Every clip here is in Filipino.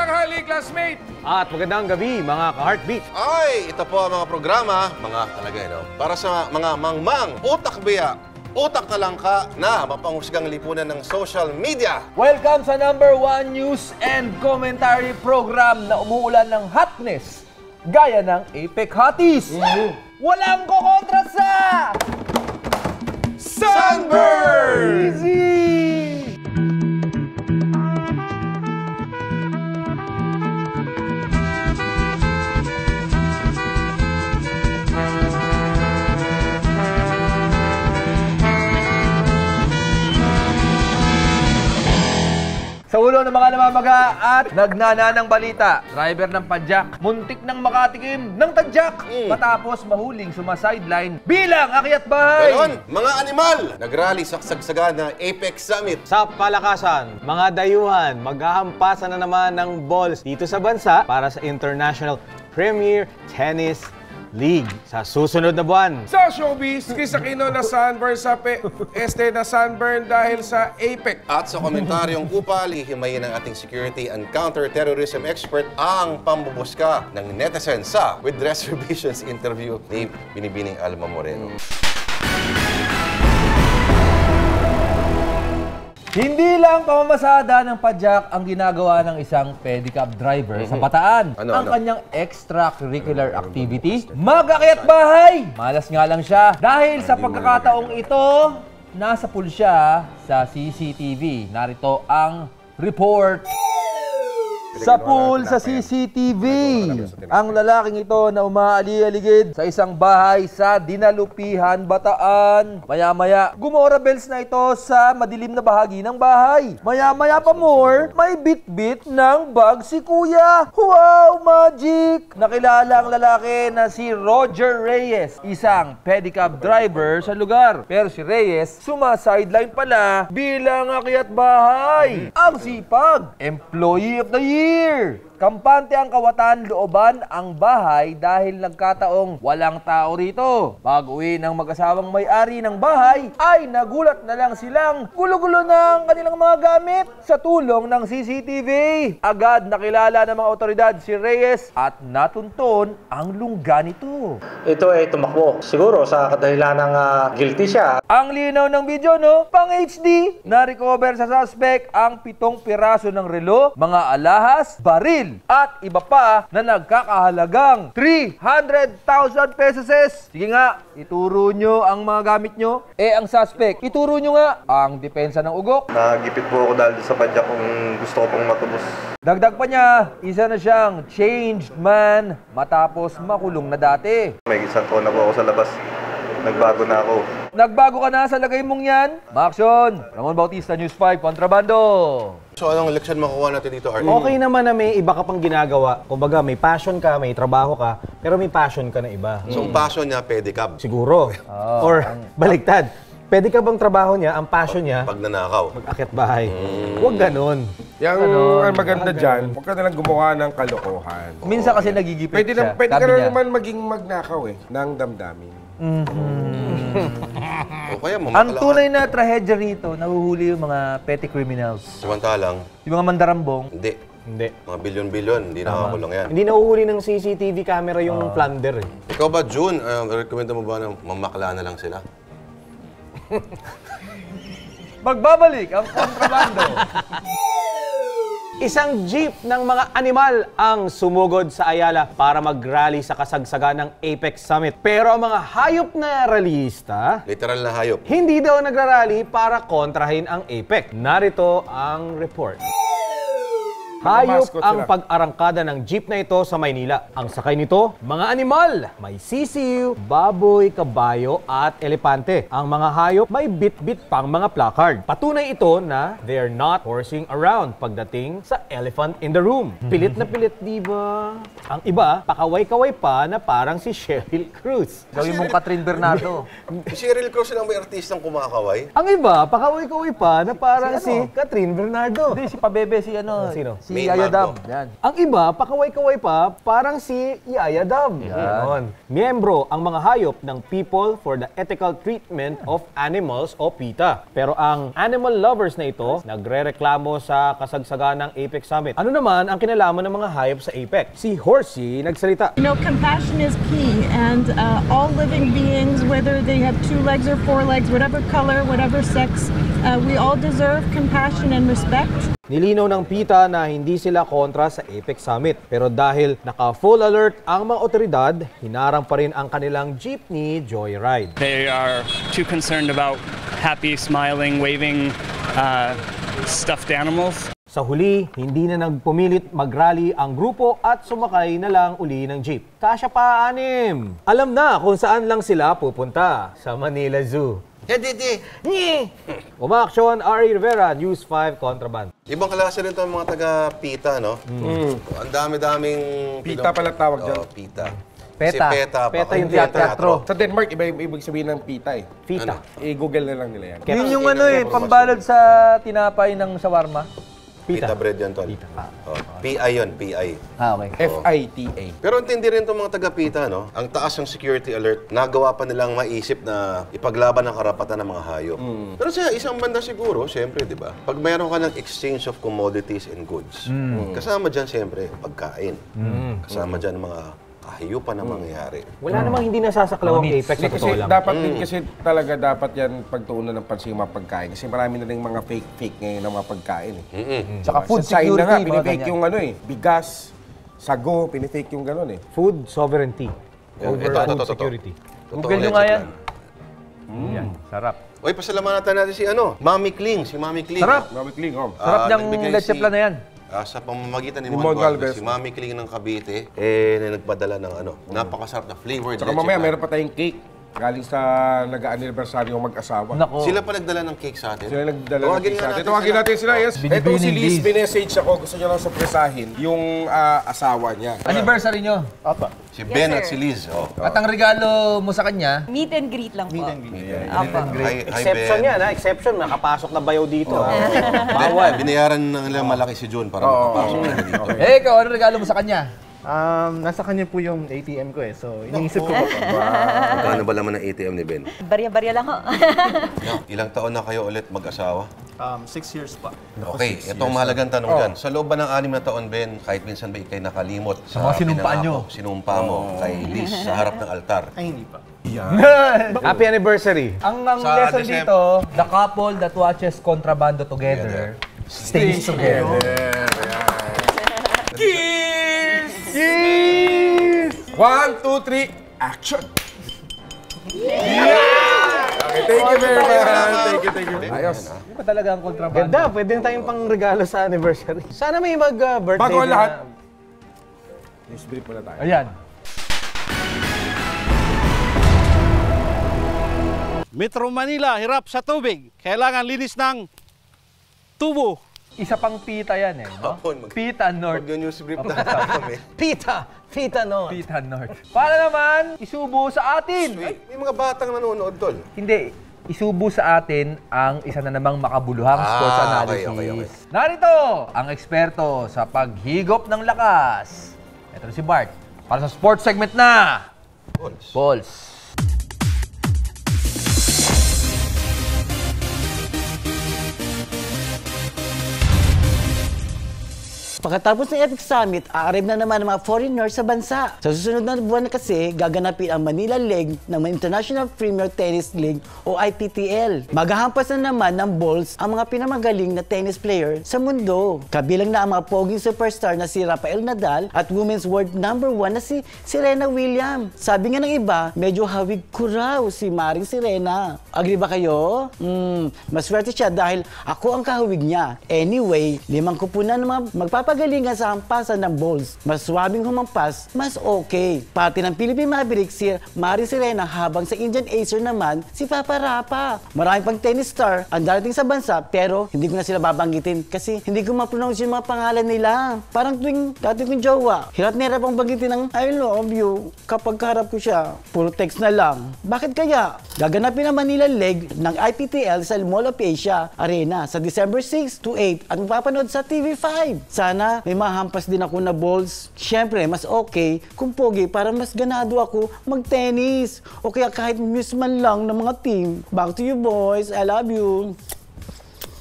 tanghali, classmate! At magandang gabi, mga ka-heartbeat. Ay, ito po ang mga programa, mga talaga, para sa mga mangmang, utak biya, utak talangka na mapanghusgang lipunan ng social media. Welcome sa #1 news and commentary program na umuulan ng hotness, gaya ng Apex Hotties. Walang kukontra sa Sunburn! Easy! Sa ulo ng mga namamaga at nagnana ng balita, driver ng padyak, muntik nang makatikim ng tadyak matapos mahuling sumasideline bilang akyat bahay. Ganon, mga animal, nagrally sa kasagsagan ng Apex Summit. Sa palakasan, mga dayuhan, maghahampasan na naman ng balls dito sa bansa para sa International Premier Tennis League sa susunod na buwan. Sa showbiz, Chris Aquino na sunburn sa na sunburn dahil sa Apex. At sa komentaryong kupal, hihimayin ng ating security and counter-terrorism expert ang pambubuska ng netizen sa With Reservations interview ni Binibining Alma Moreno. Hindi lang pamamasada ng padyak ang ginagawa ng isang pedicab driver sa Bataan. Ang kanyang extracurricular activity, mag-akyat bahay! Malas nga lang siya dahil sa pagkakataong ito, nasa pool siya sa CCTV. Narito ang report. Sa pool sa CCTV, ang lalaking ito na umaali-aligid sa isang bahay sa Dinalupihan, Bataan. Maya-maya, gumora bells na ito sa madilim na bahagi ng bahay. Maya-maya pa more, may bit-bit ng bag si Kuya. Wow, magic! Nakilala ang lalaki na si Roger Reyes, isang pedicab driver sa lugar. Pero si Reyes, sumasideline pala bilang akyat bahay. Ang sipag, Employee of the Year! Kampante ang kawatan, looban ang bahay dahil nagkataong walang tao rito. Pag-uwi ng mag-asawang may-ari ng bahay, ay nagulat na lang silang gulo-gulo ng kanilang mga gamit sa tulong ng CCTV. Agad nakilala ng mga otoridad si Reyes at natuntun ang lungga nito. Ito ay tumakbo. Siguro sa kadahilan ng guilty siya. Ang linaw ng video, no? Pang HD, na-recover sa suspect ang 7 piraso ng relo, mga alahas, baril, at iba pa na nagkakahalagang 300,000 pesos. Sige nga, ituro nyo ang mga gamit nyo. Ang suspect, ituro nyo nga ang depensa ng ugok. Nagipit po ako dahil sa padyak kung gusto ko pong matubos. Dagdag pa niya, isa na siyang changed man matapos makulong na dati. May isang taon na po ako sa labas. Nagbago na ako. Nagbago ka na sa lagay mong yan? Maaksyon! Ramon Bautista, News 5, Kontrabando! So anong leksyon makuha natin dito, Arnie? Okay naman na may iba ka pang ginagawa. Kumbaga, may passion ka, may trabaho ka, pero may passion ka na iba. So ang passion niya, pedicab. Siguro. Or, baliktad. Pwede ka bang trabaho niya, ang passion niya, Pag nanakaw. mag-akyat bahay. Huwag ganun. Yung ang maganda dyan, huwag ka nalang gumawa ng kalokohan. Minsan kasi nagigipit Pwede siya. ka Sabi na niya. naman maging magnakaw ng damdamin. O kaya Ang tunay na trahedya rito, nahuhuli yung mga petty criminals. Samantalang, Yung mga mandarambong. hindi. Hindi. Mga bilyon-bilyon, hindi nakakulong yan. Hindi nauhuli ng CCTV camera yung plunder eh. Ikaw ba, June, recommend mo ba na mamakla na lang sila? Magbabalik ang Kontrabando. Isang jeep ng mga animal ang sumugod sa Ayala para mag-rally sa kasagsagan ng Apex Summit. Pero ang mga hayop na rallyista, Literal na hayop. hindi daw nagrarally para kontrahin ang Apex. Narito ang report. Hayop Mascot ang sila. pag-arangkada ng jeep na ito sa Maynila. Ang sakay nito, mga animal. May sisiw, baboy, kabayo at elepante. Ang mga hayop may bit-bit pang mga placard. Patunay ito na they're not horsing around pagdating sa elephant in the room. Pilit na pilit, di ba? Ang iba, pakaway-kaway pa na parang si Sheryl Cruz. Gawin mong Catherine Bernardo. Si Sheryl Crow silang may artistang kumakaway. Ang iba, pakaway-kaway pa na parang si Catherine Bernardo. Hindi, si Pabebe, si ano. Sino? Si Main Yaya Magno. Dab. Yan. Ang iba, pakaway-kaway pa, parang si Yaya Dab. Ganon. Miyembro ang mga hayop ng People for the Ethical Treatment of Animals o PETA. Pero ang animal lovers na ito, nagre-reklamo sa kasagsagan ng APEC Summit. Ano naman ang kinalaman ng mga hayop sa APEC? Si Horsey nagsalita. You know, compassion is key, and all living beings, whether they have 2 legs or 4 legs, whatever color, whatever sex, we all deserve compassion and respect. Nilinaw ng PETA na hindi sila kontra sa APEC Summit. Pero dahil naka-full alert ang mga otoridad, hinarang pa rin ang kanilang jeepney joyride. They are too concerned about happy, smiling, waving stuffed animals. Sa huli, hindi na nagpumilit mag-rally ang grupo at sumakay na lang uli ng jeep. Kasya pa 6. Alam na kung saan lang sila pupunta, sa Manila Zoo. Umaaksyon, Ari Rivera, News 5 Contraband. Ibang klase rin ito ang mga taga-PETA, no? Ang dami-daming... PETA pala tawag dyan. Oo, PETA. PETA. Si PETA. PETA yung teatro. Sa Denmark, iba yung ibig sabihin ng PETA eh. PETA. I-google na lang nila yan. Yun yung ano eh, pambalot sa tinapay ng shawarma. PETA bread yan, tol. Oh, PI yun, PI. Okay. FITA. Pero intindi rin itong mga taga-PETA, no? Ang taas ng security alert, nagawa pa nilang maisip na ipaglaban ang karapatan ng mga hayop. Pero sa isang banda siguro, siyempre, di ba? Pag mayroon ka ng exchange of commodities and goods, kasama dyan siyempre, pagkain. Kasama dyan mga kahayupan na mangyayari. Wala namang hindi nasasaklaw ang APEC sa Kasi totoo lang. dapat din kasi talaga dapat yan pagtuunan ng pansin yung mga pagkain. Kasi marami na rin mga fake ngayon ng mga pagkain eh. Tsaka food Sa China security, nga, mga pinifake ganyan. yung ano eh, bigas, sago, pinifake yung gano'n eh. Food sovereignty. Over food security. Google nyo nga yan. Yan, sarap. Uy, pasalamatan natin si ano, Mami Kling. Si Mami Kling. Sarap. Mami Kling, oh. Sarap ng nagbigay leche plan na yan. Sa pamamagitan ni Mon Mon Galvez. Galvez, si Mami Kling ng Cavite, na nagpadala ng ano, napakasarap na flavored Tsaka leche mamaya, plan. meron pa tayong cake. Galing sa nag-anniversary yung mag-asawa. Nako. Sila pa nagdala ng cake sa atin. Sila nagdala ng Tawagin cake nga sa atin. Tawagin natin sila, yes. Binibining Ito si Liz, Liz. binessage ako. Gusto niya lang surpresahin yung asawa niya. Anniversary nyo. Si Ben at si Liz. Oh. At ang regalo mo sa kanya, Meet and greet lang po. Hi, Exception Ben. yan, ha? Exception. Nakapasok na bayaw dito. ha? Bawal. Binayaran ng ilang malaki si June para makapasok na dito. eh, ikaw, ano regalo mo sa kanya? Nasa kanya po yung ATM ko eh. So, iniisip ko po. Magkano ba laman ng ATM ni Ben? Barya-barya lang ho. Ilang taon na kayo ulit mag-asawa? 6 years pa. Okay, itong mahalagang tanong dyan. Sa loob ba ng 6 na taon, Ben, kahit minsan ba ikay nakalimot Sa mga sinumpaan nyo? Sinumpa mo kay Liz sa harap ng altar? Ay, hindi pa. Happy anniversary. Ang Sa lesson December- dito, the couple that watches Contrabando together stays together. Kiss! 1, 2, 3, action! Okay, thank you very much. Thank you. Ayos. Di ba talaga ang Contrabando? Ganda, pwede na tayong pang regalo sa anniversary. Sana may mag-birthday Bago ang din lahat. na- News brief muna tayo. Ayan. Metro Manila, hirap sa tubig. Kailangan linis ng tubo. Isa pang PETA yan eh, no? Kapon, PETA North. Pag yung news brief na kami. Pita, no? PETA North. Para naman, isubo sa atin. May mga batang nanonood, tol. Hindi, isubo sa atin ang isa na namang makabuluhang sports analysis. okay. Narito ang eksperto sa paghigop ng lakas. Ito si Bart. Para sa sports segment na Pulse. Pagkatapos ng Epic Summit, a-arrive na naman ang mga foreigners sa bansa. Sa susunod na buwan kasi, gaganapin ang Manila leg ng International Premier Tennis League o IPTL. Maghahampas na naman ng balls ang mga pinamagaling na tennis player sa mundo. Kabilang na ang mga poging superstar na si Rafael Nadal at women's world number 1 na si Serena Williams. Sabi nga ng iba, medyo hawig ko raw si Maring Serena. Agree ba kayo? Maswerte siya dahil ako ang kahawig niya. Anyway, 5 kupunan ng mga magpapagalingan sa hampasan ng balls. Mas swabing humampas, mas okay. Pati ng Philippine Maverick si Maring Serena habang sa Indian Acer naman si Papa Rapa. Marami pang tennis star ang darating sa bansa pero hindi ko na sila babanggitin kasi hindi ko ma-pronounce yung mga pangalan nila. Parang tuwing dati kong jowa, hirap na hirap ang banggitin ng I love you kapag kaharap ko siya. Puro text na lang. Bakit kaya? Gaganapin ang Manila leg ng IPTL sa Mall of Asia Arena sa December 6 to 8 at mapapanood sa TV5. Sana sana may mahampas din ako na balls. Siyempre, mas okay kung pogi para mas ganado ako mag-tennis. O kaya kahit miss man lang ng mga team. Back to you boys, I love you.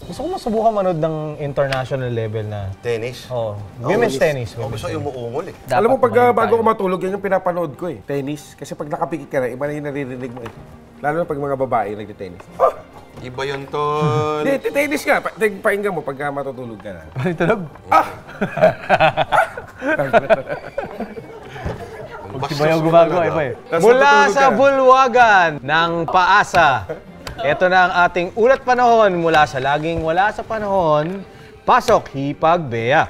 Gusto ko masubukan manood ng international level na Tennis? oh, women's tennis. Gusto yung umuungol eh. Alam mo, pag bago ako matulog, yan yung pinapanood ko eh. Tennis. Kasi pag nakapikit ka na, iba na yung naririnig mo eh. Lalo na pag mga babae nagtitennis. Iba yun, tol. Hindi, tennis ka. Pakinggan mo pag matutulog ka na. Tulog? Iba yung gumagawa, iba eh. Mula sa bulwagan ng paasa, ito na ang ating ulat panahon mula sa laging wala sa panahon, Pasok Hipag Bea.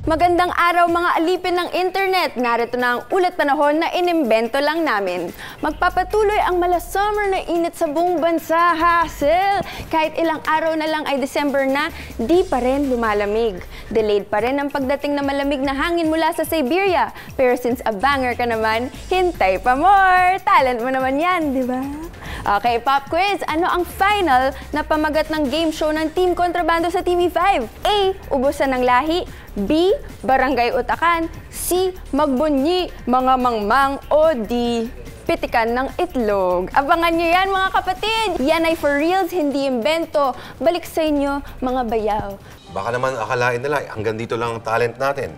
Magandang araw mga alipin ng internet. Narito na ang ulat panahon na inimbento lang namin. Magpapatuloy ang mala-summer na init sa buong bansa, hassle! Kahit ilang araw na lang ay December na, di pa rin lumalamig. Delayed pa rin ang pagdating na malamig na hangin mula sa Siberia. Pero since a banger ka naman, hintay pa more! Talent mo naman yan, di ba? Okay, pop quiz. Ano ang final na pamagat ng game show ng Team Kontrabando sa TV5? A. Ubusan ng lahi. B. Barangay Utakan. C. Magbunyi, mga mangmang. O D. Pitikan ng itlog. Abangan nyo yan mga kapatid! Yan ay for reals, hindi imbento. Balik sa inyo, mga bayaw. Baka naman akalain nila, hanggang dito lang ang talent natin.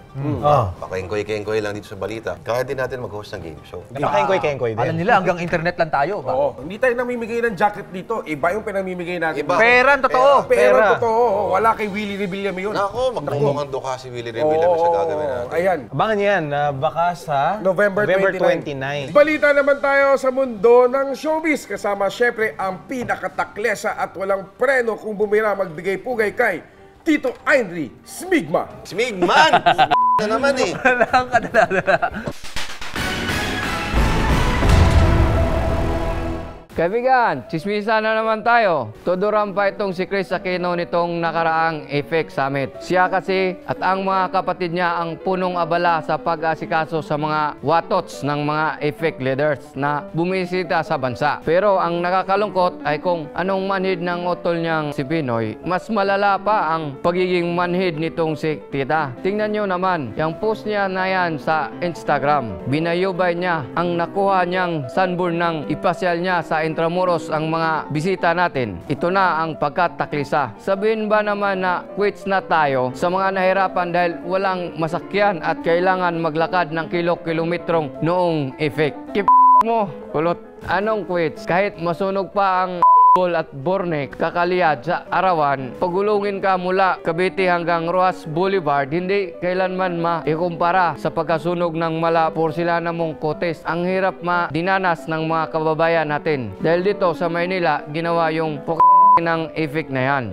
Baka engkoy-kengkoy lang dito sa balita. Kaya din natin mag-host ng game show. Napaka-engkoy-kengkoy din. Alam nila, hanggang internet lang tayo. Oo, hindi tayo namimigay ng jacket dito. Iba yung pinamimigay natin. Iba. Peran, totoo. Pera, totoo. Wala kay Willie Revillame yun. Nako, magmumukhang duka si Willie Revillame sa gagawin natin. Ayan. Abangan yan, baka sa November 29. Balita naman tayo sa mundo ng showbiz. Kasama syempre ang pinakataklesa at walang preno kung bumira magbigay-pugay kay Tito Ainri Smigma. Smigman! Na naman eh. Walang kadala-dala. Kaibigan, chismisa na naman tayo. Tuduran pa itong si Chris Aquino nitong nakaraang AFEC Summit. Siya kasi at ang mga kapatid niya ang punong abala sa pag-asikaso sa mga watots ng mga AFEC leaders na bumisita sa bansa. Pero ang nakakalungkot ay kung anong manhid ng utol niyang si Pinoy, mas malala pa ang pagiging manhid nitong si Tita. Tingnan nyo naman, yung post niya na yan sa Instagram. Binayubay niya ang nakuha niyang sunburn ng ipasyal niya sa Intramuros ang mga bisita natin. Ito na ang pagkataklisa. Sabihin ba naman na quits na tayo sa mga nahirapan dahil walang masakyan at kailangan maglakad ng kilometrong noong AFEC? Mo, kulot. Anong quits? Kahit masunog pa ang at Bornek, kakaliyad sa arawan, pagulungin ka mula Cavite hanggang Roas Boulevard, hindi kailanman maikumpara sa pagkasunog ng mala porcelana mong kotes. Ang hirap dinanas ng mga kababayan natin. Dahil dito sa Maynila, ginawa yung ng AFEC na yan.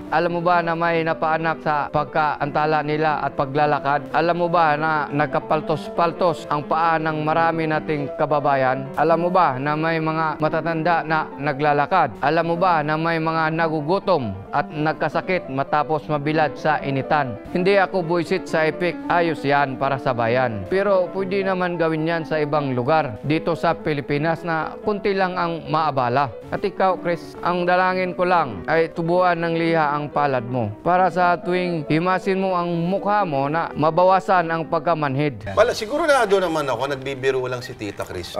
Alam mo ba na may napaanak sa pagkaantala nila at paglalakad? Alam mo ba na nagkapaltos-paltos ang paa ng marami nating kababayan? Alam mo ba na may mga matatanda na naglalakad? Alam mo ba na may mga nagugutom at nagkasakit matapos mabilad sa initan? Hindi ako buisit sa AFEC, ayos yan para sa bayan. Pero pwede naman gawin yan sa ibang lugar dito sa Pilipinas na kunti lang ang maabala. At ikaw, Chris, ang dalangin ko lang ay tubuan ng liha ang palad mo para sa tuwing himasin mo ang mukha mo na mabawasan ang pagkamanhid. Wala, siguro na doon naman ako, nagbibiro lang si Tita Cristo.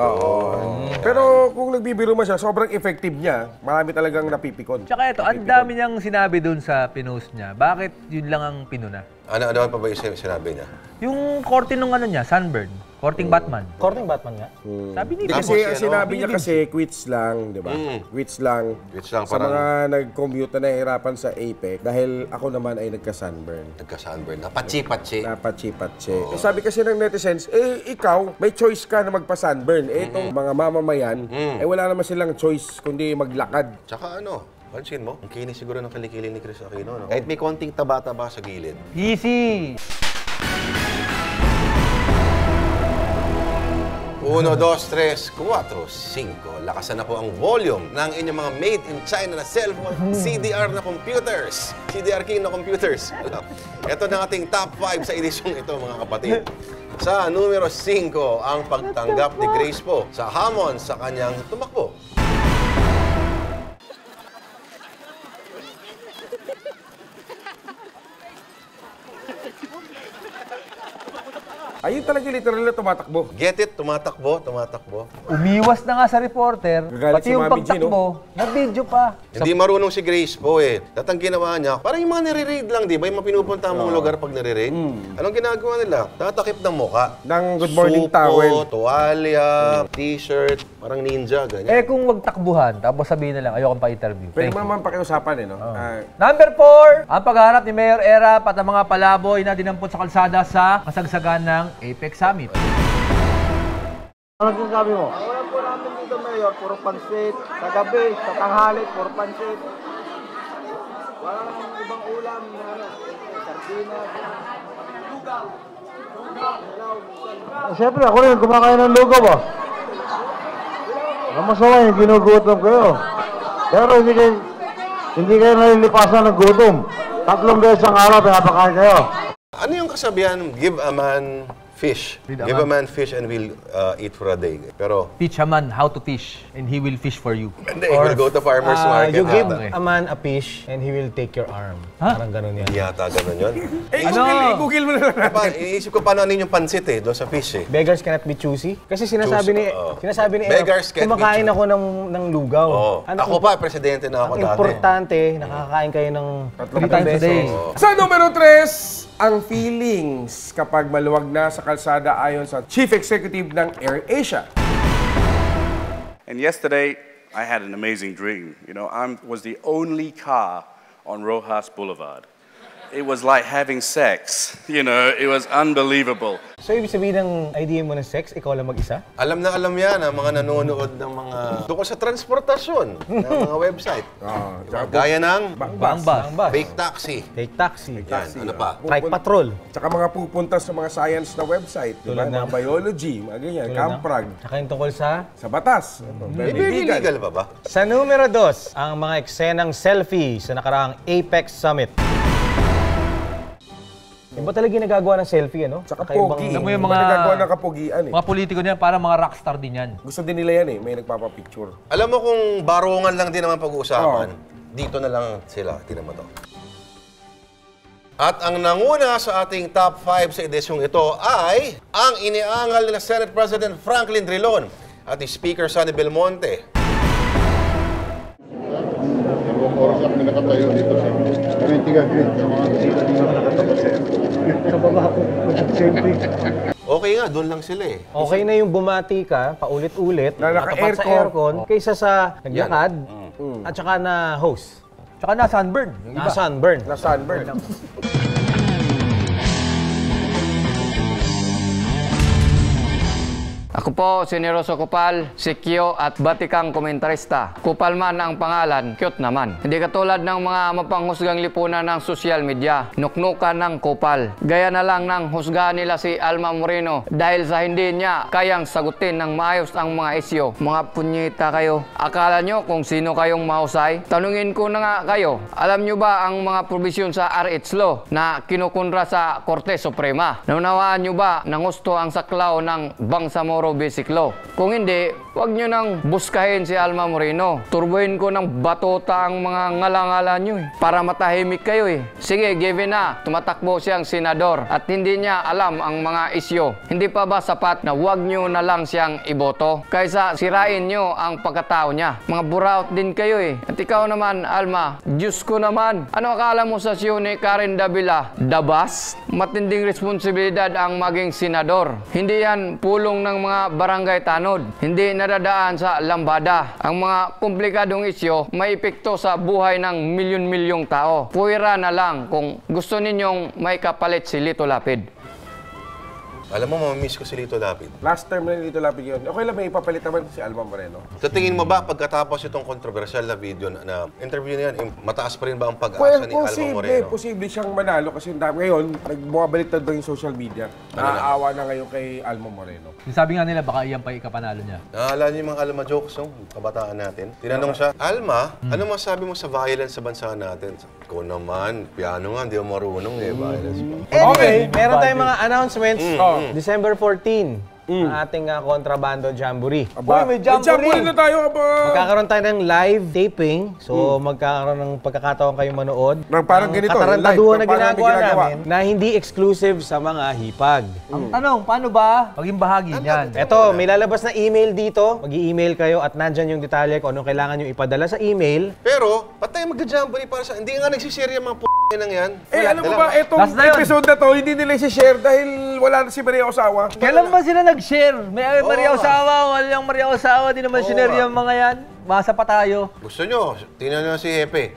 Pero kung nagbibiro man siya, sobrang effective niya. Marami talagang napipikon. Tsaka ito, ang dami niyang sinabi dun sa pinost niya. Bakit yun lang ang pinuna? Ano pa ba yung sinabi niya? Yung korte nung ano niya, Sunburn. Korting Batman. Korting Batman nga. Sabi ni Kasi ang sinabi niya kasi quits lang, di ba? Quits lang. Quits lang sa mga nag-commute na nahihirapan sa APEC dahil ako naman ay nagka-sunburn. Nagka-sunburn. Napatsi-patsi. Napatsi-patsi. Sabi kasi ng netizens, ikaw, may choice ka na magpa-sunburn. Itong mga mamamayan, wala naman silang choice kundi maglakad. Tsaka pansin mo, ang kinis siguro ng kilikili ni Chris Aquino, no? Kahit may konting taba-taba sa gilid. Easy! 1, 2, 3, 4, 5. Lakasan na po ang volume ng inyong mga made in China na cellphone, CDR na computers. CDR King na computers. Ito na ating top 5 sa edisyong ito, mga kapatid. Sa numero 5, ang pagtanggap ni Grace po sa hamon sa kanyang tumakbo. Ayun talaga literal na tumatakbo. Get it? Tumatakbo, tumatakbo. Umiwas na nga sa reporter, Gagalit pati si yung Mami G, pagtakbo, na-video pa. Hindi marunong si Grace po eh. At ang ginawa niya, parang yung mga nire-raid lang, di ba? Yung mga pinupunta mong lugar pag nire-raid. Anong ginagawa nila? Tatakip ng muka. Ng good morning Supo, towel. tuwalya, t-shirt, parang ninja, ganyan. Eh kung wag takbuhan, tapos sabihin na lang, ayokong pa-interview. Pwede Thank mo you. naman pakiusapan eh, no? Number 4, ang paghahanap ni Mayor Erap at ang mga palaboy na dinampot sa kalsada sa kasagsagan ng Apex Summit. Ano sinasabi mo? Wala po namin dito, Mayor. Puro pansit. Sa gabi, sa tanghali, puro pansit. Wala namang ibang ulam na sardinas. Lugaw. Siyempre, ako rin kumakain ng lugaw ah. Ang masama yung ginugutom kayo. Pero hindi kayo nalilipasan ng gutom. 3 beses ang araw, pinapakain kayo. Ano yung kasabihan? Give a man fish. Give a man fish and we'll eat for a day. Pero, Teach a man how to fish and he will fish for you. hindi, we'll go to farmer's market. You give yata. a man a fish and he will take your arm. Parang ganun yan. Hindi yata ganun yun. Eh, Google mo na lang. Iniisip ko paano ano yung pansit eh, doon sa fish eh. Beggars cannot be choosy. Kasi sinasabi ni Beggars Erap, can't be kumakain choosy. ako ng lugaw. Oh. Ano Ako pa, presidente na ako Ang dati. importante, nakakain kayo ng 3 times a day. Sa numero 3, ang feelings kapag maluwag na sa kalsada ayon sa Chief Executive ng AirAsia. And yesterday, I had an amazing dream. You know, I was the only car on Rojas Boulevard. It was like having sex. You know, it was unbelievable. So, ibig sabihin ng idea mo ng sex, ikaw lang mag-isa? Alam na alam yan ang mga nanonood ng mga tungkol sa transportasyon ng mga website. Gaya ng Bangbas. fake taxi. Fake taxi. Yan, ano pa? Trike patrol. Tsaka mga pupunta sa mga science na website. Diba? Tulad ng- Mga biology, mga ganyan, Camprag. Tsaka yung tungkol sa... Sa batas. Illegal pa ba? Sa numero 2, ang mga eksenang selfie sa nakaraang Apex Summit. Iba talaga yung nagagawa ng selfie, ano? Tsaka Kakaibang- pogi. Alam mo yung Iba mga- nagagawa ng kapugian eh. Mga politiko niyan, parang mga rockstar din yan. Gusto din nila yan eh, may nagpapapicture. Alam mo kung barungan lang din naman pag-uusapan, dito na lang sila. Tingnan mo to. At ang nanguna sa ating top 5 sa edisyong ito ay ang iniangal nila Senate President Franklin Drilon at ni Speaker Sonny Belmonte. Ilang oras ako nakatayo dito sa sa baba ako, siyempre. Okay nga, doon lang sila eh. Okay na yung bumati ka, paulit-ulit, Na natapat sa aircon, kaysa sa naglakad, at saka na host. Tsaka na sunburn. Yung Na iba. sunburn. Na sunburn. Ako po, si Neroso Kupal, si Kyo at batikang komentarista. Kupal man ang pangalan, cute naman. Hindi katulad ng mga mapanghusgang lipunan ng social media. Nuknukan ng Kupal. Gaya na lang ng husgahan nila si Alma Moreno dahil sa hindi niya kayang sagutin ng maayos ang mga isyo. Mga punyeta kayo. Akala nyo kung sino kayong mahusay? Tanungin ko na nga kayo. Alam nyo ba ang mga probisyon sa RH Law na kinukunra sa Korte Suprema? Naunawaan nyo ba na gusto ang saklaw ng Bangsamoro Basic Law? Kung hindi, huwag nyo nang buskahin si Alma Moreno. Turbuhin ko ng batuta ang mga ngala-ngala nyo eh, para matahimik kayo eh. Sige, given na, tumatakbo siyang senador at hindi niya alam ang mga isyo. Hindi pa ba sapat na huwag nyo na lang siyang iboto? Kaysa sirain nyo ang pagkatao niya. Mga buraot din kayo eh. At ikaw naman, Alma, Diyos ko naman. Ano akala mo sa siyo ni Karen Davila? Dabas? Matinding responsibilidad ang maging senador. Hindi yan pulong ng mga barangay tanod. Hindi nadadaan sa lambada. Ang mga komplikadong isyo may epekto sa buhay ng milyon-milyong tao. Puwira na lang kung gusto ninyong may kapalit si Lito Lapid. Alam mo, mamamiss ko si Lito Lapid. Last term na Lito Lapid yun. Okay lang, may ipapalit naman si Alma Moreno. Sa tingin mo ba, pagkatapos itong kontrobersyal na video na interview na yan, mataas pa rin ba ang pag-asa ni Alma Moreno? Posible siyang manalo kasi ngayon, bumabaliktad daw yung social media. Naaawa na ngayon kay Alma Moreno. Sabi nga nila, baka iyan pa ikapanalo niya. Naalala niyo yung mga Alma jokes, no? Kabataan natin. Tinanong siya, Alma, ano masabi mo sa violence sa bansa natin? Ikaw naman, piano nga, hindi mo marunong eh, violence pa. Anyway, meron tayong mga announcements. December 14, ang ating kontrabando jamboree. Aba, may jamboree na tayo, aba. Magkakaroon tayo ng live taping. So, magkakaroon ng pagkakataon kayong manood. Parang ganito, katarantaduhan na ginagawa namin na hindi exclusive sa mga hipag. Ang tanong, paano ba maging bahagi niyan? Eto, may lalabas na email dito. Mag-i-email kayo at nandyan yung detalye kung anong kailangan nyo ipadala sa email. Pero, patay mag-jamboree para sa... Hindi nga nagsishare yung mga nang yan. Alam mo ba, itong episode na to, hindi nila i-share dahil wala na si Maria Osawa. Kailan ba sila nag-share? May Maria Osawa, walang Maria Osawa, di naman sinare yung mga yan. Basa pa tayo. Gusto nyo, tingnan nyo si Hepe.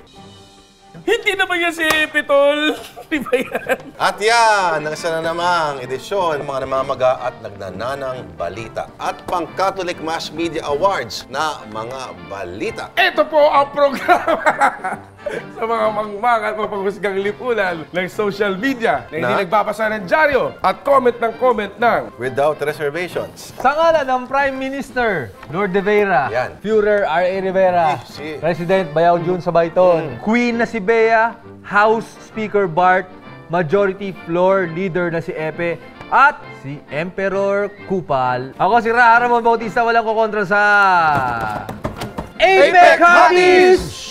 Hindi naman yan si Pitol. Di ba yan? At yan, ang isa na namang edisyon ng mga namamaga at nagnananang balita. At pang-Catholic Mass Media Awards na mga balita. Ito po ang programa sa mga mangmang at mapanghusgang lipunan ng social media na hindi nagbabasa ng dyaryo at comment ng without reservations. Sa ngalan ng Prime Minister Lord De Vera, Führer R.A. Rivera, President Bayaw Jun Sabayton, Queen na si Bea, House Speaker Bart, Majority Floor Leader na si Epe, at si Emperor Kupal. Ako si Ramon Bautista, walang kukontra sa APEC Hotties!